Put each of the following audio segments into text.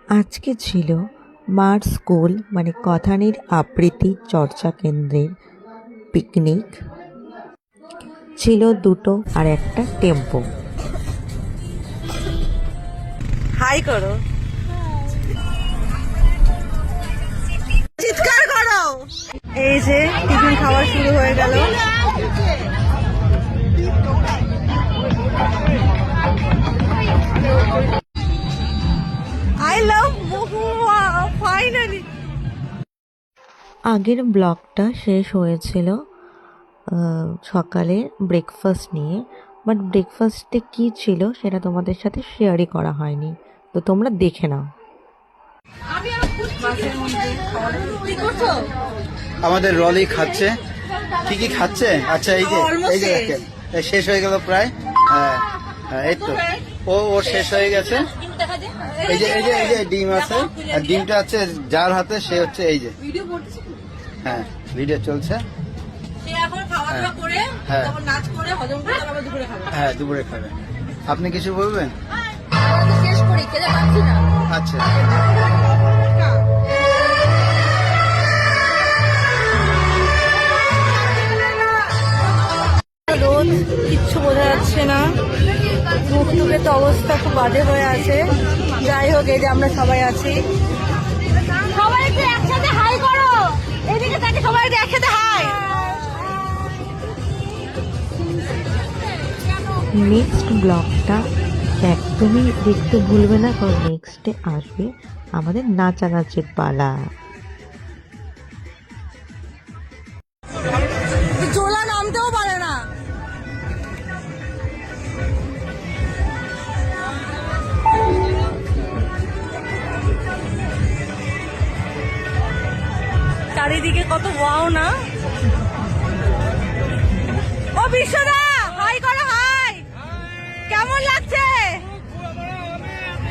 আজকে ছিল মার স্কুল মানে কথানির আবৃত্তি চর্চা কেন্দ্রের পিকনিক। ছিল দুটো আর একটা টেম্পো। হাই করো, চিৎকার করো। এই যে টিফিন খাওয়া শুরু হয়ে গেল। I love Mahua finally. আগের ব্লগটা শেষ হয়েছিল সকালে ব্রেকফাস্ট নিয়ে, বাট ব্রেকফাস্টে কী ছিল সেটা তোমাদের সাথে শেয়ারই করা হয়নি, তো তোমরা দেখে নাও। আমাদের রলি খাচ্ছে। কি কি খাচ্ছে? আচ্ছা এই যে দেখেন, শেষ হয়ে গেল প্রায়। এই তো ওর শেষ হয়ে গেছে। এই যে ডিম আছে, আর ডিমটা আছে যার হাতে সে হচ্ছে এই যে, হ্যাঁ ভিডিও চলছে। হ্যাঁ দুপুরে খাবে। আপনি কিছু বলবেন? আচ্ছা রোদ, কিচ্ছু বোঝা যাচ্ছে না। মুখ টুকে তো অবস্থা খুব বাজে হয়ে আছে। যাই হোক, এই যে আমরা সবাই আছি। সবাই একটু একসাথে হাই করো, এদিকে তাকে সবাই একটু একসাথে হাই। নেক্সট ব্লগটা একদমই দেখতে ভুলবে না, কারণ নেক্সটে আসবে আমাদের নাচানাচির পালা। জোলা নামতেও পারে না। চারিদিকে কত ওয়াও না। ও বিশ্বদা, হাই করো, হাই। কেমন লাগছে?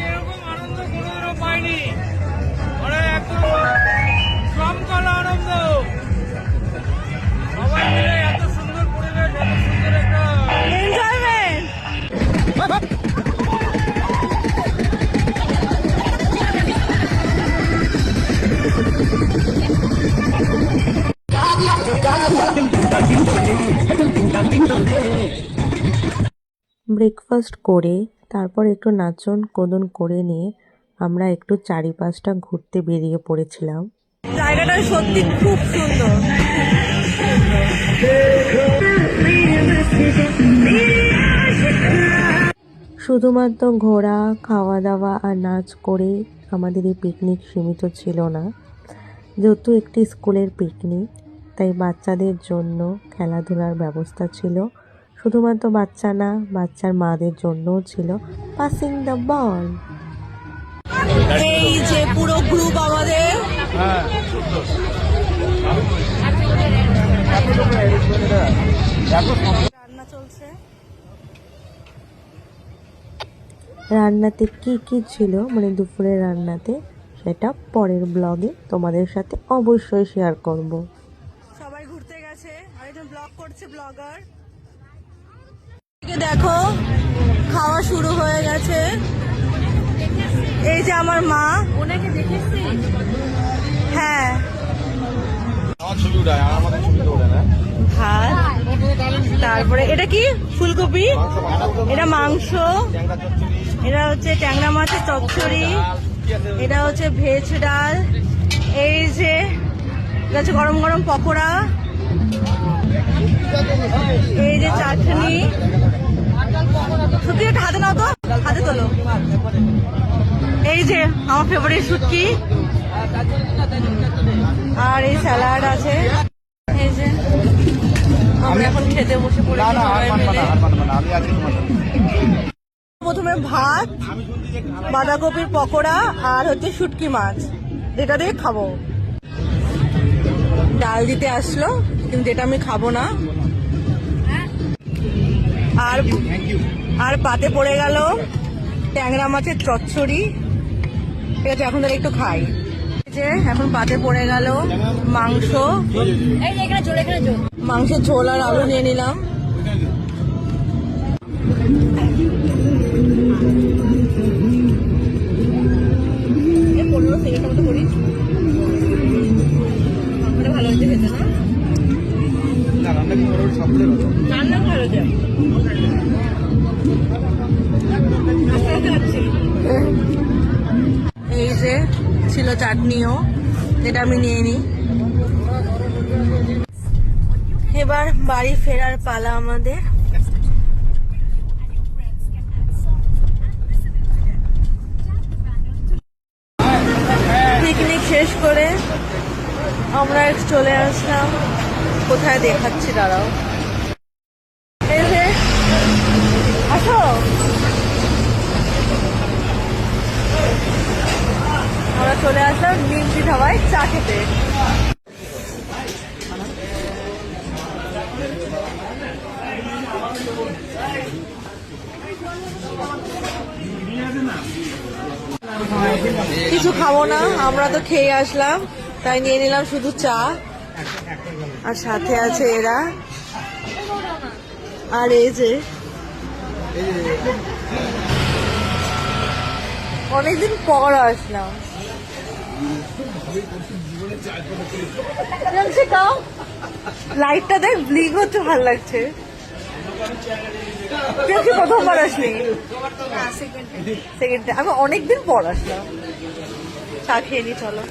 এরকম আনন্দ কোনোদিনও পাইনি। একদম চমকালো আনন্দ। সবাই মিলে এত সুন্দর পরিবেশ, এত সুন্দর একটা এনজয়মেন্ট। ব্রেকফাস্ট করে তারপর একটু নাচন কোদন করে নিয়ে আমরা একটু চারিপাশটা ঘুরতে বেরিয়ে পড়েছিলাম। জায়গাটা সত্যি খুব সুন্দর। শুধুমাত্র ঘোরা, খাওয়া দাওয়া আর নাচ করে আমাদের এই পিকনিক সীমিত ছিল না। যেহেতু একটি স্কুলের পিকনিক, তাই বাচ্চাদের জন্য খেলাধুলার ব্যবস্থা ছিল। শুধুমাত্র বাচ্চা না, বাচ্চার মাদের জন্যও ছিল পাসিং দ্য বল। এই যে পুরো গ্রুপ আমাদের। রান্না চলছে। রান্নাতে কি কি ছিল মানে দুপুরের রান্নাতে, সেটা পরের ব্লগে তোমাদের সাথে অবশ্যই শেয়ার করব। সবাই ঘুরতে গেছে, আর একজন ব্লগ করছে, ব্লগার। দেখো খাওয়া শুরু হয়ে গেছে। এই যে আমার মা, ওনাকে দেখেছি। হ্যাঁ, ভাত, তারপরে এটা কি ফুলকপি, এটা মাংস, এটা হচ্ছে ট্যাংরা মাছের চচ্চড়ি, এটা হচ্ছে ভেজ ডাল, এই যে এটা হচ্ছে গরম গরম পকোড়া, এই যে চাটনি। সত্যি একটা হাতে নাও তো, হাতে তোলো। এই যে আমার ফেভারিট শুটকি, আর এই স্যালাড আছে। এই যে আমরা এখন খেতে বসে পড়েছি সবাই মিলে। প্রথমে ভাত, বাঁধাকপির পকোড়া আর হচ্ছে শুটকি মাছ, যেটা দিয়ে খাবো। ডাল দিতে আসলো, কিন্তু এটা আমি খাবো না। আর পাতে পড়ে গেল ট্যাংরা মাছের চচ্চড়ি। ঠিক আছে, এখন তাহলে একটু খাই। যে এখন পাতে পড়ে গেল মাংস, মাংসের ঝোল আর আলু নিয়ে নিলাম। ছিল চাটনিও, যেটা আমি নিয়ে নিই। এবার বাড়ি ফেরার পালা আমাদের। পিকনিক শেষ করে আমরা চলে আসলাম, কোথায় দেখাচ্ছি দাঁড়াও, এই যে আসো, আমরা চলে আসলাম নিমতি ধাবায় চা খেতে। কিছু খাবো না, আমরা তো খেয়ে আসলাম, তাই নিয়ে নিলাম শুধু চা, আর সাথে আছে এরা, আর এই যে অনেকদিন পর আসলাম। লাইটটা দেখ, ব্লিং হচ্ছে, ভালো লাগছে। তুই কি প্রথমবার আসলি? সেকেন্ড, আমি অনেকদিন পর আসলাম। চা খেয়ে নি, চলো।